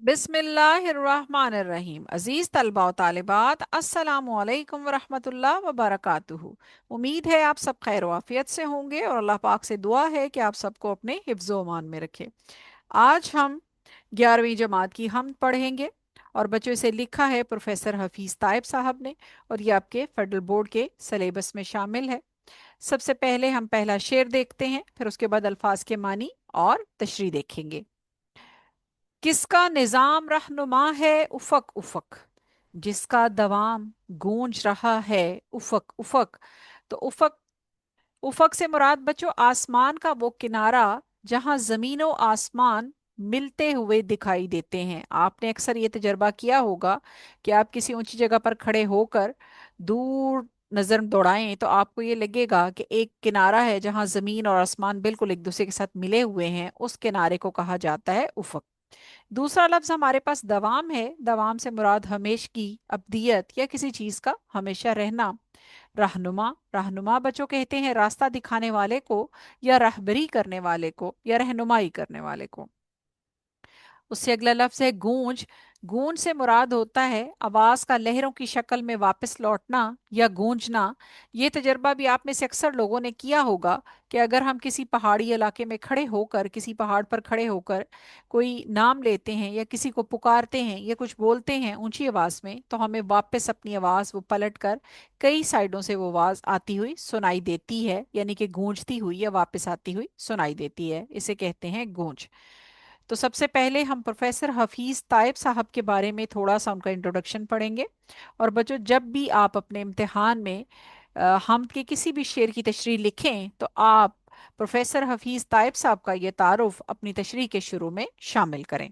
बिस्मिल्लाहिर्रहमानिर्रहीम। अजीज तलबा व तालिबात, अस्सलामु अलैकुम वरहमतुल्लाह वबरकातुहू। उम्मीद है आप सब खैर वाफियत से होंगे और अल्लाह पाक से दुआ है कि आप सबको अपने हिफ्ज़ो मान में रखे। आज हम 11वीं जमात की हम पढ़ेंगे और बच्चों से लिखा है प्रोफेसर हफीज़ ताइब साहब ने, और ये आपके फेडरल बोर्ड के सिलेबस में शामिल है। सबसे पहले हम पहला शेर देखते हैं, फिर उसके बाद अल्फाज के मानी और तशरीह देखेंगे। किसका निजाम रहनुमा है उफक उफक, जिसका दवाम गूंज रहा है उफक उफक। तो उफक, उफक से मुराद बच्चों आसमान का वो किनारा जहां जमीन और आसमान मिलते हुए दिखाई देते हैं। आपने अक्सर ये तजर्बा किया होगा कि आप किसी ऊंची जगह पर खड़े होकर दूर नजर दौड़ाएं तो आपको ये लगेगा कि एक किनारा है जहां जमीन और आसमान बिल्कुल एक दूसरे के साथ मिले हुए हैं। उस किनारे को कहा जाता है उफक। दूसरा लफ्ज हमारे पास दवाम है। दवाम से मुराद हमेशगी, अब्दियत या किसी चीज का हमेशा रहना। रहनुमा, रहनुमा बच्चों कहते हैं रास्ता दिखाने वाले को या रहबरी करने वाले को या रहनुमाई करने वाले को। उससे अगला लफ्ज है गूंज। गूंज से मुराद होता है आवाज का लहरों की शक्ल में वापस लौटना या गूंजना। ये तजर्बा भी आप में से अक्सर लोगों ने किया होगा कि अगर हम किसी पहाड़ी इलाके में खड़े होकर, किसी पहाड़ पर खड़े होकर कोई नाम लेते हैं या किसी को पुकारते हैं या कुछ बोलते हैं ऊंची आवाज में, तो हमें वापस अपनी आवाज वो पलट कर कई साइडों से वो आवाज आती हुई सुनाई देती है, यानी कि गूंजती हुई या वापस आती हुई सुनाई देती है। इसे कहते हैं गूंज। तो सबसे पहले हम प्रोफेसर हफीज ताइब साहब के बारे में थोड़ा सा उनका इंट्रोडक्शन पढ़ेंगे। और बच्चों, जब भी आप अपने इम्तिहान में हम के किसी भी शेर की तशरीह लिखें तो आप प्रोफेसर हफीज ताइब साहब का ये तारुफ अपनी तशरीह के शुरू में शामिल करें।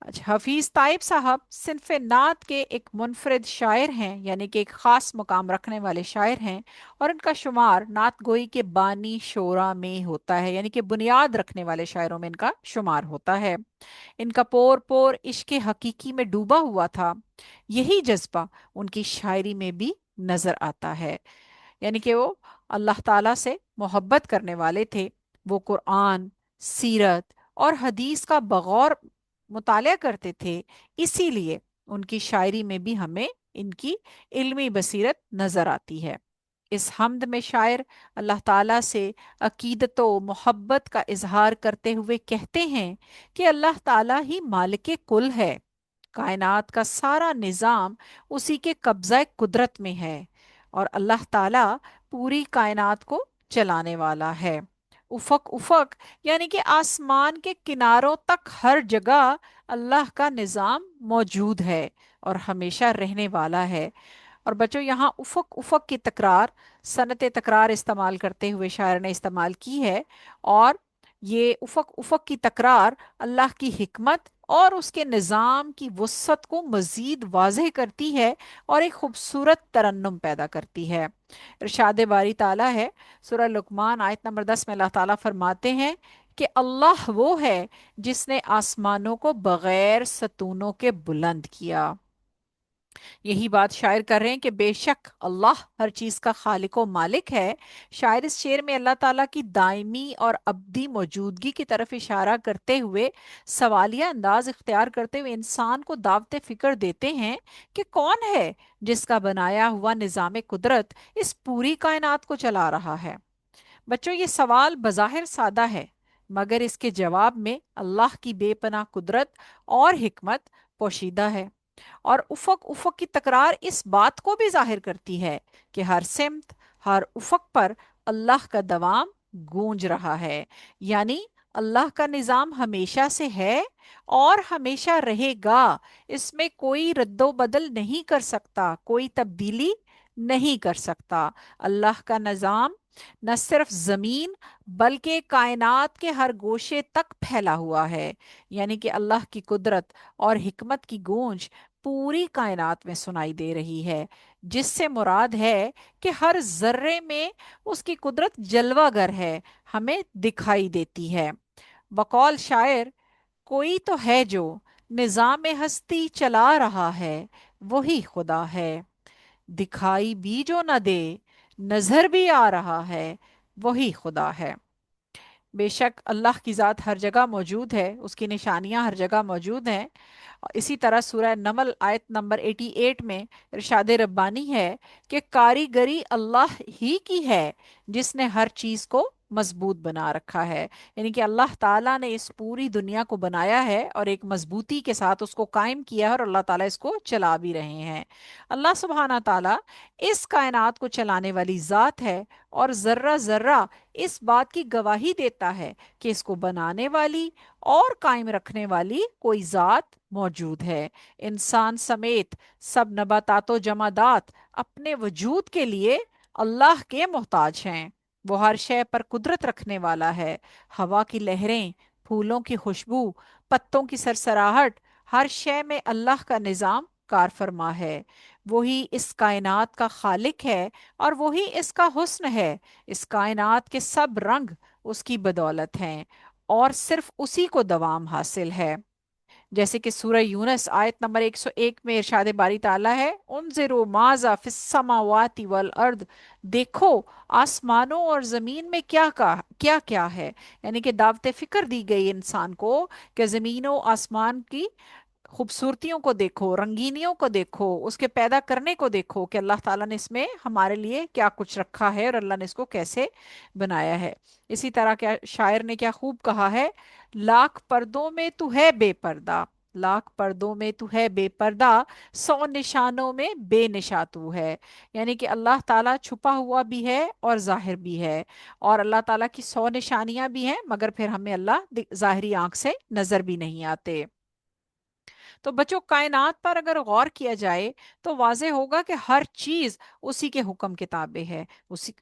अच्छा, हफीज ताइब साहब सिन्फ नात के एक मुनफरद शायर हैं, यानी कि एक ख़ास मुकाम रखने वाले शायर हैं। और इनका शुमार नात गोई के बानी शोरा में होता है, यानी कि बुनियाद रखने वाले शायरों में इनका शुमार होता है। इनका पोर पोर इश्क हकीकी में डूबा हुआ था। यही जज्बा उनकी शायरी में भी नजर आता है, यानी कि वो अल्लाह ताला से मोहब्बत करने वाले थे। वो कुरान, सीरत और हदीस का बगौर मुतालिया करते थे। इसीलिए उनकी शायरी में भी हमें इनकी इल्मी बसीरत नजर आती है। इस हमद में शायर अल्लाह ताला से अकीदत व मोहब्बत का इजहार करते हुए कहते हैं कि अल्लाह ताला ही मालिक कुल है। कायनात का सारा निज़ाम उसी के कब्ज़ा कुदरत में है और अल्लाह ताला पूरी कायनात को चलाने वाला है। उफक उफक यानी कि आसमान के किनारों तक हर जगह अल्लाह का निज़ाम मौजूद है और हमेशा रहने वाला है। और बच्चों, यहाँ उफक उफक की तकरार सनत तकरार इस्तेमाल करते हुए शायर ने इस्तेमाल की है। और ये उफक उफक की तकरार अल्लाह की हिकमत और उसके निज़ाम की वुसअत को मज़ीद वाज़ेह करती है और एक खूबसूरत तरन्नुम पैदा करती है। इरशाद बारी ताला है, सूरह लुकमान आयत नंबर 10 में अल्लाह ताला फरमाते हैं कि अल्लाह वो है जिसने आसमानों को बगैर सतूनों के बुलंद किया। यही बात शायर कर रहे हैं कि बेशक अल्लाह हर चीज़ का खालिक व मालिक है। शायर इस शेर में अल्लाह ताला की दायमी और अब्दी मौजूदगी की तरफ इशारा करते हुए सवालिया अंदाज इख्तियार करते हुए इंसान को दावत फिक्र देते हैं कि कौन है जिसका बनाया हुआ निज़ाम कुदरत इस पूरी कायनात को चला रहा है। बच्चों, ये सवाल बज़ाहिर सादा है, मगर इसके जवाब में अल्लाह की बेपनाह कुदरत और हिकमत पोशीदा है। और उफक उफक की तकरार इस बात को भी जाहिर करती है कि हर सिमत, हर उफक पर अल्लाह का दवाम गूंज रहा है, यानी अल्लाह का निज़ाम हमेशा से है और हमेशा रहेगा। इसमें कोई रद्दो बदल नहीं कर सकता, कोई तब्दीली नहीं कर सकता। अल्लाह का निज़ाम न सिर्फ जमीन बल्कि कायनात के हर गोशे तक फैला हुआ है, यानी कि अल्लाह की कुदरत और हिकमत की गूंज पूरी कायनात में सुनाई दे रही है। जिससे मुराद है कि हर जर्रे में उसकी कुदरत जलवागर है, हमें दिखाई देती है। बकौल शायर, कोई तो है जो निजाम हस्ती चला रहा है, वही खुदा है। दिखाई भी जो न दे, नजर भी आ रहा है, वही खुदा है। बेशक अल्लाह की ज़ात हर जगह मौजूद है, उसकी निशानियां हर जगह मौजूद हैं। इसी तरह सूरह नमल आयत नंबर 88 में इरशाद रब्बानी है कि कारीगरी अल्लाह ही की है जिसने हर चीज़ को मजबूत बना रखा है। यानी कि अल्लाह ताला ने इस पूरी दुनिया को बनाया है और एक मजबूती के साथ उसको कायम किया है, और अल्लाह ताला इसको चला भी रहे हैं। अल्लाह सुब्हाना ताला इस कायनात को चलाने वाली ज़ात है, और ज़र्रा ज़र्रा इस बात की गवाही देता है कि इसको बनाने वाली और कायम रखने वाली कोई ज़ात मौजूद है। इंसान समेत सब नबातातो जमादात अपने वजूद के लिए अल्लाह के मोहताज हैं। वो हर शय पर कुदरत रखने वाला है। हवा की लहरें, फूलों की खुशबू, पत्तों की सरसराहट, हर शय में अल्लाह का निज़ाम कार फरमा है। वही इस कायनात का खालिक है, और वही इसका हुस्न है। इस कायनात के सब रंग उसकी बदौलत हैं, और सिर्फ उसी को दवाम हासिल है। जैसे कि सूरह यूनस आयत नंबर 101 में इरशाद बारी ताला है, उनज़िरु माज़ा फिस समावाति वल अर्द, देखो आसमानों और जमीन में क्या क्या है। यानी कि दावत फिक्र दी गई इंसान को कि जमीनों आसमान की खूबसूरतियों को देखो, रंगीनियों को देखो, उसके पैदा करने को देखो कि अल्लाह ताला ने इसमें हमारे लिए क्या कुछ रखा है और अल्लाह ने इसको कैसे बनाया है। इसी तरह क्या शायर ने क्या खूब कहा है, लाख पर्दों में तू है बेपर्दा, लाख पर्दों में तू है बेपर्दा, सौ निशानों में बेनिशा तू है। यानी कि अल्लाह ताला छुपा हुआ भी है और जाहिर भी है, और अल्लाह ताला की सौ निशानियां भी हैं, मगर फिर हमें अल्लाह जाहिरी आंख से नजर भी नहीं आते। तो बच्चों, कायनात पर अगर गौर किया जाए तो वाज़ेह होगा कि हर चीज उसी के हुक्म के ताबे है।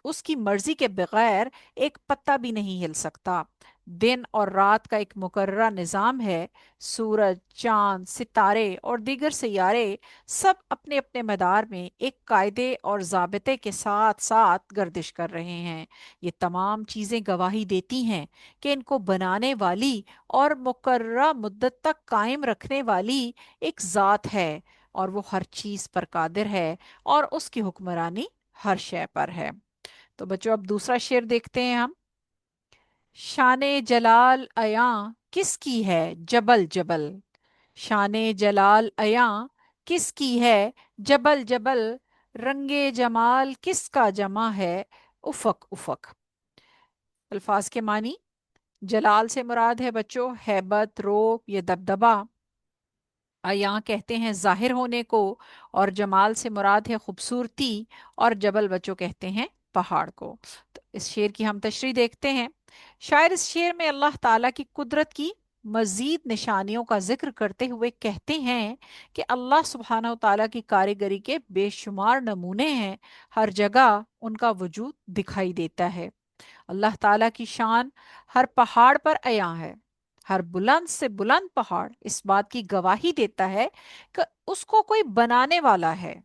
उसकी मर्जी के बगैर एक पत्ता भी नहीं हिल सकता। दिन और रात का एक मुकर्ररा निज़ाम है। सूरज, चांद, सितारे और दीगर सैयारे सब अपने अपने मदार में एक कायदे और ज़ाबिते के साथ साथ गर्दिश कर रहे हैं। ये तमाम चीज़ें गवाही देती हैं कि इनको बनाने वाली और मुकर्ररा मुद्दत तक कायम रखने वाली एक ज़ात है, और वो हर चीज़ पर कादिर है, और उसकी हुक्मरानी हर शय पर है। तो बच्चों, अब दूसरा शेर देखते हैं हम। शाने जलाल अयां किसकी है जबल जबल, शाने जलाल अयां किसकी है जबल जबल, रंगे जमाल किसका जमा है उफक उफक। अल्फाज के मानी। जलाल से मुराद है बच्चों हैबत, रोब या दबदबा। यहाँ कहते हैं जाहिर होने को, और जमाल से मुराद है खूबसूरती, और जबल बच्चों कहते हैं पहाड़ को। तो इस शेर की हम तशरीह देखते हैं। शायर इस शेर में अल्लाह ताला की कुदरत की मजीद निशानियों का जिक्र करते हुए कहते हैं कि अल्लाह सुब्हानहू ताला की कारीगरी के बेशुमार नमूने हैं, हर जगह उनका वजूद दिखाई देता है। अल्लाह ताला की शान हर पहाड़ पर अयां है। हर बुलंद से बुलंद पहाड़ इस बात की गवाही देता है कि उसको कोई बनाने वाला है।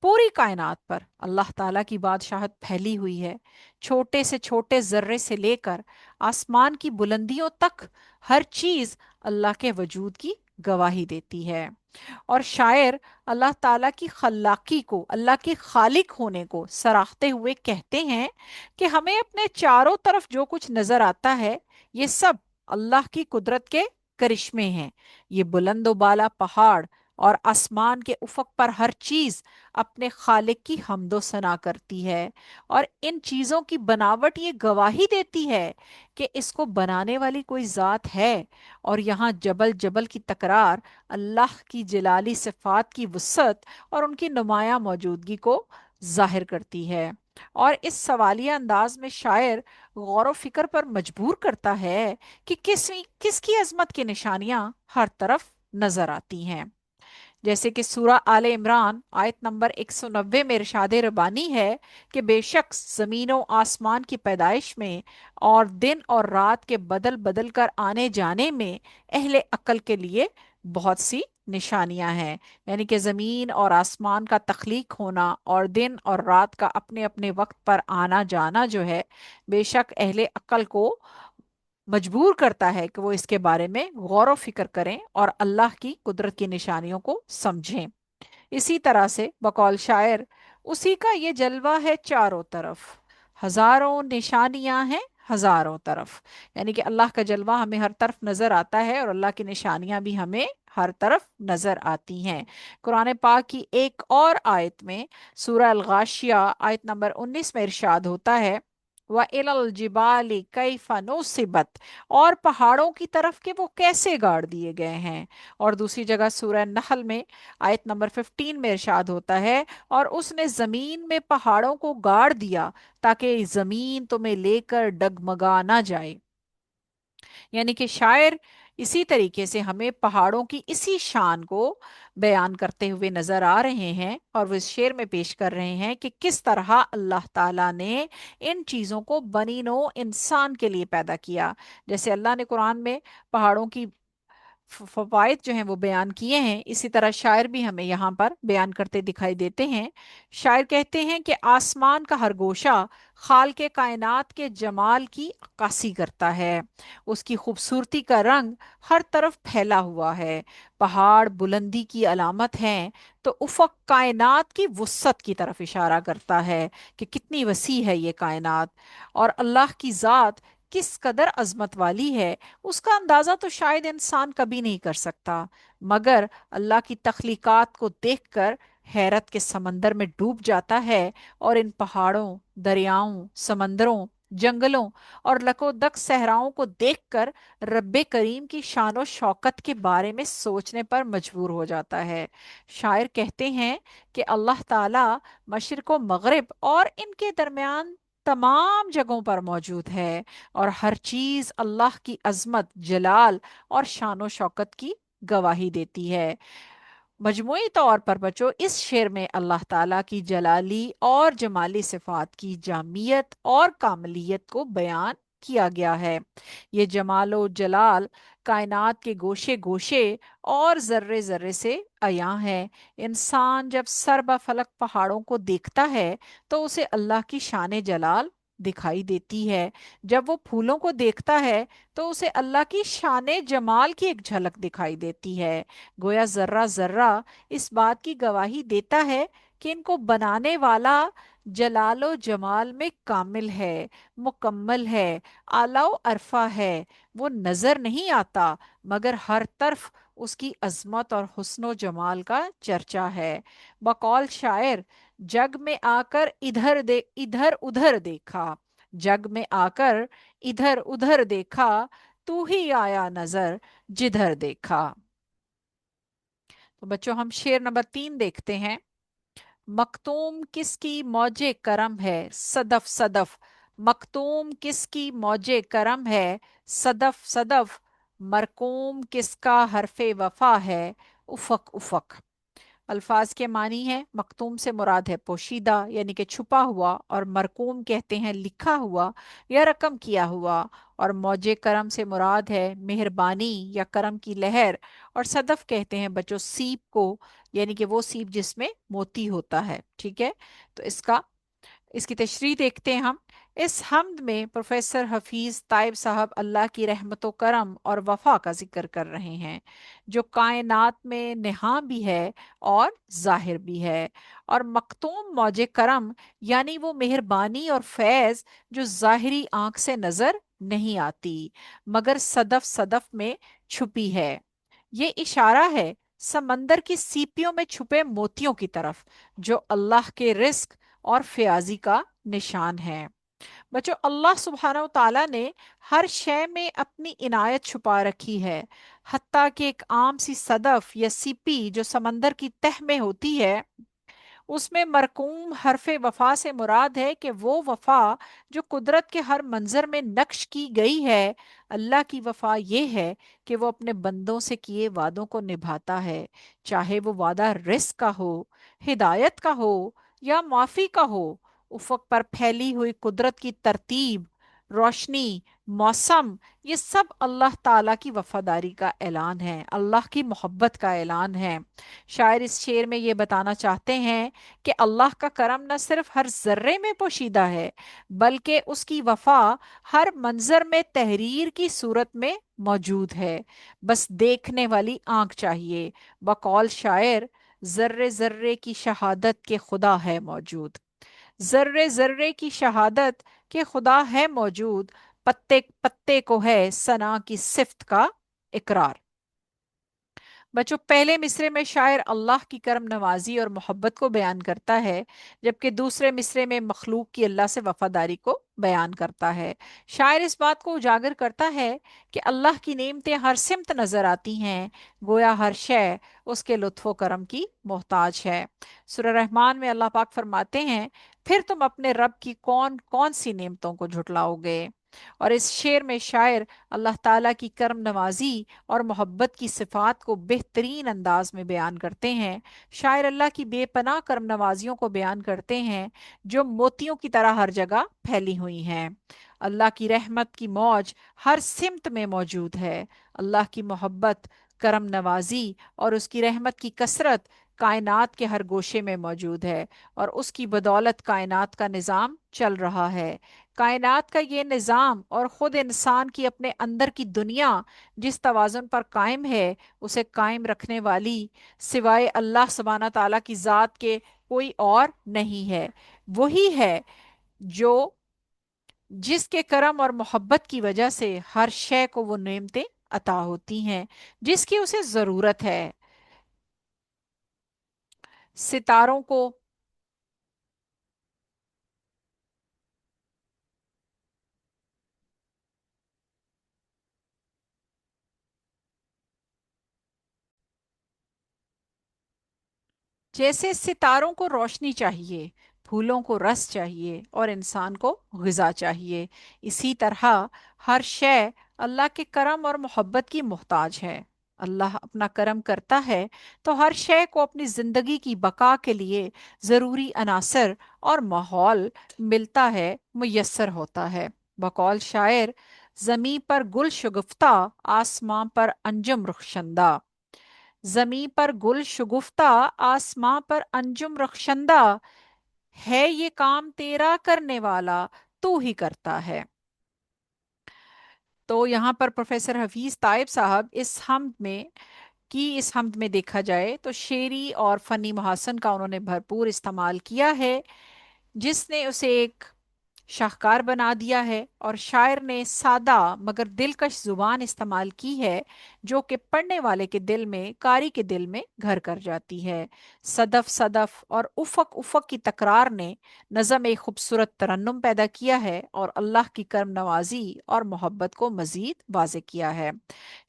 पूरी कायनात पर अल्लाह ताला की बादशाहत फैली हुई है। छोटे से छोटे जर्रे से लेकर आसमान की बुलंदियों तक हर चीज अल्लाह के वजूद की गवाही देती है। और शायर अल्लाह ताला की खल्लाकी को, अल्लाह के खालिक होने को सराहते हुए कहते हैं कि हमें अपने चारों तरफ जो कुछ नजर आता है, ये सब अल्लाह की कुदरत के करिश्मे हैं। ये बुलंद बाला पहाड़ और आसमान के उफक पर हर चीज अपने खालिक की हम्दो सना करती है, और इन चीजों की बनावट ये गवाही देती है कि इसको बनाने वाली कोई जात है। और यहाँ जबल जबल की तकरार अल्लाह की जलाली सिफात की वसअत और उनकी नुमाया मौजूदगी को जाहिर करती है। और इस सवालिया अंदाज में शायर गौर व फिक्र पर मजबूर करता है कि किसकी अजमत की निशानियां हर तरफ नजर आती हैं। जैसे कि सूरा आले इमरान आयत नंबर 190 में इरशाद रबानी है कि बेशक जमीनों आसमान की पैदाइश में और दिन और रात के बदल बदल कर आने जाने में अहले अक्ल के लिए बहुत सी निशानियां हैं। यानी कि जमीन और आसमान का तख्लीक होना और दिन और रात का अपने अपने वक्त पर आना जाना जो है, बेशक अहले अक्ल को मजबूर करता है कि वो इसके बारे में गौर व फिक्र करें और अल्लाह की कुदरत की निशानियों को समझें। इसी तरह से बकौल शायर, उसी का ये जलवा है चारों तरफ, हजारों निशानियां हैं हजारों तरफ। यानी कि अल्लाह का जलवा हमें हर तरफ नजर आता है और अल्लाह की निशानियां भी हमें हर तरफ नजर आती हैं। कुरान पाक की एक और आयत में, सूरह अल गाशिया आयत नंबर 19 में इरशाद होता है, व इलल जिबाली कैफा नुसिबत, और पहाड़ों की तरफ के वो कैसे गाड़ दिए गए हैं। और दूसरी जगह सूरह नहल में आयत नंबर 15 में इरशाद होता है, और उसने जमीन में पहाड़ों को गाड़ दिया ताकि जमीन तुम्हें लेकर डगमगा ना जाए। यानी कि शायर इसी तरीके से हमें पहाड़ों की इसी शान को बयान करते हुए नजर आ रहे हैं, और वो इस शेर में पेश कर रहे हैं कि किस तरह अल्लाह ताला ने इन चीज़ों को बनी नो इंसान के लिए पैदा किया। जैसे अल्लाह ने कुरान में पहाड़ों की फवाइद जो हैं वो बयान किए हैं, इसी तरह शायर भी हमें यहाँ पर बयान करते दिखाई देते हैं। शायर कहते हैं कि आसमान का हर गोशा खाल के कायनात के जमाल की अक्कासी करता है। उसकी खूबसूरती का रंग हर तरफ फैला हुआ है। पहाड़ बुलंदी की अलामत हैं, तो उफक कायनात की वुसअत की तरफ इशारा करता है कि कितनी वसी है ये कायनात, और अल्लाह की ज़ात किस कदर अजमत वाली है उसका अंदाजा तो शायद इंसान कभी नहीं कर सकता। मगर अल्लाह की तख्लीकात को देखकर हैरत के समंदर में डूब जाता है, और इन पहाड़ों, दरियाओं, समंदरों, जंगलों और लकोदक सहराओं को देखकर रब्बे करीम की शान शौकत के बारे में सोचने पर मजबूर हो जाता है। शायर कहते हैं कि अल्लाह ताला मशरिक व मगरिब और इनके दरमियान तमाम जगहों पर मौजूद है, और हर चीज अल्लाह की अजमत, जलाल और शान शौकत की गवाही देती है। मजमूई तौर पर बच्चों, इस शेर में अल्लाह ताला की जलाली और जमाली सिफात की जामियत और कामलियत को बयान किया गया है। ये जमालो जलाल कायनात के गोशे गोशे और जर्रे जर्रे से अयां है। इंसान जब सरबफलक पहाड़ों को देखता है तो उसे अल्लाह की शान जलाल दिखाई देती है। जब वो फूलों को देखता है तो उसे अल्लाह की शान जमाल की एक झलक दिखाई देती है। गोया जर्रा जर्रा इस बात की गवाही देता है कि इनको बनाने वाला जलालो जमाल में कामिल है, मुकम्मल है, आला अरफा है। वो नजर नहीं आता, मगर हर तरफ उसकी अजमत और हुस्नो जमाल का चर्चा है। बकौल शायर, जग में आकर इधर उधर देखा, जग में आकर इधर उधर देखा, तू ही आया नजर जिधर देखा। तो बच्चों, हम शेर नंबर 3 देखते हैं। मखतूम किसकी मौजे करम है, सदफ सदफ, मखतूम किसकी मौजे करम है, सदफ सदफ, मरकूम किसका हरफे वफा है, उफक उफक। अल्फाज के मानी है, मखतूम से मुराद है पोशीदा यानी कि छुपा हुआ, और मरकूम कहते हैं लिखा हुआ या रकम किया हुआ, और मौजे करम से मुराद है मेहरबानी या करम की लहर, और सदफ कहते हैं बच्चों सीप को, यानी कि वो सीप जिसमें मोती होता है। ठीक है, तो इसकी तशरीह देखते हैं हम। इस हमद में प्रोफेसर हफीज ताइब साहब अल्लाह की रहमत करम और वफा का जिक्र कर रहे हैं, जो कायनात में नेहा भी है और जाहिर भी है। और मखतूम मौजे करम यानी वो मेहरबानी और फैज जो जाहिरी आंख से नजर नहीं आती, मगर सदफ सदफ में छुपी है। ये इशारा है समंदर की सीपियों में छुपे मोतियों की तरफ, जो अल्लाह के रिस्क और फयाजी का निशान है। बच्चों, अल्लाह सुब्हानहू ताला ने हर शय में अपनी इनायत छुपा रखी है। हत्ता कि एक आम सी सदफ या सीपी जो समंदर की तह में होती है, उसमें मरकूम हरफे वफा से मुराद है कि वो वफा जो कुदरत के हर मंजर में नक्श की गई है। अल्लाह की वफा ये है कि वो अपने बंदों से किए वादों को निभाता है, चाहे वो वादा रिस्क का हो, हिदायत का हो या माफी का हो। उफक पर फैली हुई कुदरत की तरतीब, रोशनी, मौसम, ये सब अल्लाह ताला की वफादारी का ऐलान है, अल्लाह की मोहब्बत का ऐलान है। शायर इस शेर में ये बताना चाहते हैं कि अल्लाह का करम न सिर्फ हर जर्रे में पोशीदा है, बल्कि उसकी वफा हर मंजर में तहरीर की सूरत में मौजूद है। बस देखने वाली आंख चाहिए। बकौल शायर, जर्रे जर्रे की शहादत के खुदा है मौजूद, जर्रे जर्रे की शहादत के खुदा है मौजूद, पत्ते पत्ते को है सना की सिफ्त का इकरार। बच्चों, पहले मिसरे में शायर अल्लाह की करम नवाजी और मोहब्बत को बयान करता है, जबकि दूसरे मिसरे में मखलूक की अल्लाह से वफादारी को बयान करता है। शायर इस बात को उजागर करता है कि अल्लाह की नेमतें हर सिमत नजर आती हैं, गोया हर शय उसके लुत्फ़ो करम की मोहताज है। सूरह रहमान में अल्लाह पाक फरमाते हैं, फिर तुम अपने रब की कौन कौन सी नेमतों को झुटलाओगे। और इस शेर में शायर अल्लाह ताला की करम नवाजी और मोहब्बत की सिफात को बेहतरीन अंदाज में बयान करते हैं। शायर अल्लाह की बेपनाह करम नवाजियों को बयान करते हैं, जो मोतियों की तरह हर जगह फैली हुई हैं। अल्लाह की रहमत की मौज हर सिमत में मौजूद है। अल्लाह की मोहब्बत, करम नवाजी और उसकी रहमत की कसरत कायनात के हर गोशे में मौजूद है, और उसकी बदौलत कायनात का निज़ाम चल रहा है। कायनात का ये निज़ाम और ख़ुद इंसान की अपने अंदर की दुनिया जिस तवाज़ुन पर कायम है, उसे कायम रखने वाली सिवाय अल्लाह सुब्हाना ताला की ज़ात के कोई और नहीं है। वही है जो जिसके करम और मोहब्बत की वजह से हर शय को वो नेमतें अता होती हैं जिसकी उसे ज़रूरत है। सितारों को जैसे सितारों को रोशनी चाहिए, फूलों को रस चाहिए और इंसान को ग़िज़ा चाहिए, इसी तरह हर शय अल्लाह के करम और मोहब्बत की मोहताज है। अल्लाह अपना करम करता है तो हर शय को अपनी ज़िंदगी की बका के लिए ज़रूरी अनासर और माहौल मिलता है, मुयस्सर होता है। बकौल शायर, ज़मीं पर गुल शुगुफ्ता, आसमां पर अंजुम रुखशंदा। जमी पर गुल शुगुफ्ता, आसमां पर अंजुम रखशंदा, है ये काम तेरा करने वाला, तू ही करता है। तो यहाँ पर प्रोफेसर हफीज ताइब साहब इस हमद में देखा जाए तो शेरी और फनी मुहासन का उन्होंने भरपूर इस्तेमाल किया है, जिसने उसे एक शाहकार बना दिया है। और शायर ने सादा मगर दिलकश जुबान इस्तेमाल की है, जो कि पढ़ने वाले के दिल में, कारी के दिल में घर कर जाती है। सदफ सदफ और उफक उफक की तकरार ने नज़म एक खूबसूरत तरन्नुम पैदा किया है और अल्लाह की करम नवाजी और मोहब्बत को मज़ीद वाज़े किया है।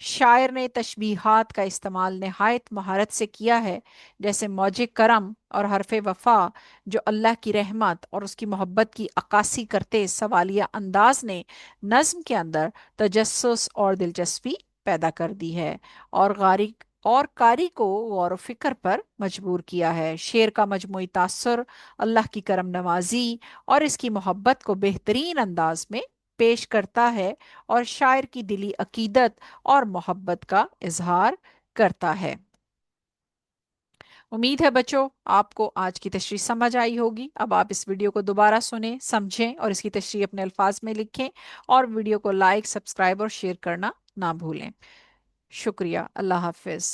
शायर ने तशबीहात का इस्तेमाल नहायत महारत से किया है, जैसे मौज करम और हरफ वफा, जो अल्लाह की रहमत और उसकी मोहब्बत की अक्कासी करते सवालिया अंदाज ने नज्म के अंदर तजस्सुस और दिलचस्पी पैदा कर दी है, और कारी को गौर व फिक्र पर मजबूर किया है। शेर का मजमूई तासुर अल्लाह की करम नवाजी और इसकी मोहब्बत को बेहतरीन अंदाज में पेश करता है, और शायर की दिली अकीदत और मोहब्बत का इजहार करता है। उम्मीद है बच्चों, आपको आज की तशरीह समझ आई होगी। अब आप इस वीडियो को दोबारा सुने, समझें और इसकी तशरीह अपने अल्फाज में लिखें, और वीडियो को लाइक, सब्सक्राइब और शेयर करना ना भूलें। शुक्रिया। अल्लाह हाफिज़।